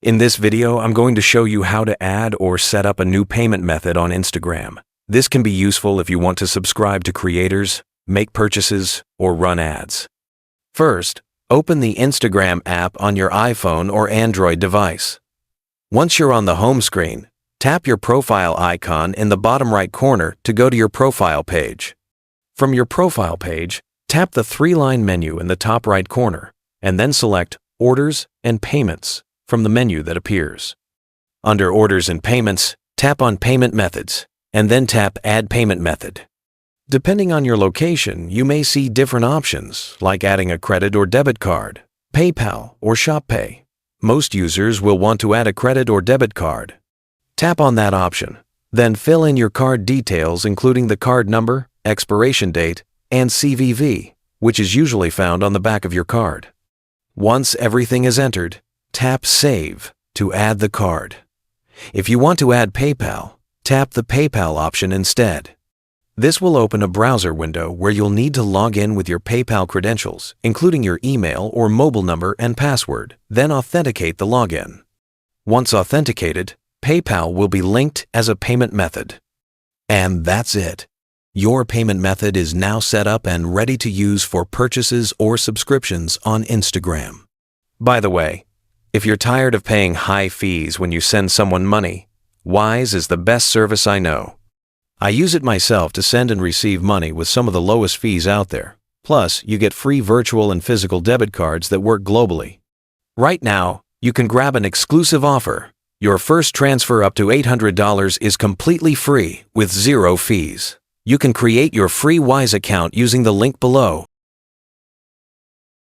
In this video, I'm going to show you how to add or set up a new payment method on Instagram. This can be useful if you want to subscribe to creators, make purchases, or run ads. First, open the Instagram app on your iPhone or Android device. Once you're on the home screen, tap your profile icon in the bottom right corner to go to your profile page. From your profile page, tap the three-line menu in the top right corner, and then select Orders and Payments from the menu that appears. Under Orders and Payments, tap on Payment Methods, and then tap Add Payment Method. Depending on your location, you may see different options, like adding a credit or debit card, PayPal, or ShopPay. Most users will want to add a credit or debit card. Tap on that option, then fill in your card details including the card number, expiration date, and CVV, which is usually found on the back of your card. Once everything is entered, tap Save to add the card. If you want to add PayPal, tap the PayPal option instead. This will open a browser window where you'll need to log in with your PayPal credentials, including your email or mobile number and password, then authenticate the login. Once authenticated, PayPal will be linked as a payment method. And that's it. Your payment method is now set up and ready to use for purchases or subscriptions on Instagram. By the way, if you're tired of paying high fees when you send someone money, Wise is the best service I know. I use it myself to send and receive money with some of the lowest fees out there. Plus, you get free virtual and physical debit cards that work globally. Right now, you can grab an exclusive offer. Your first transfer up to $800 is completely free with zero fees. You can create your free Wise account using the link below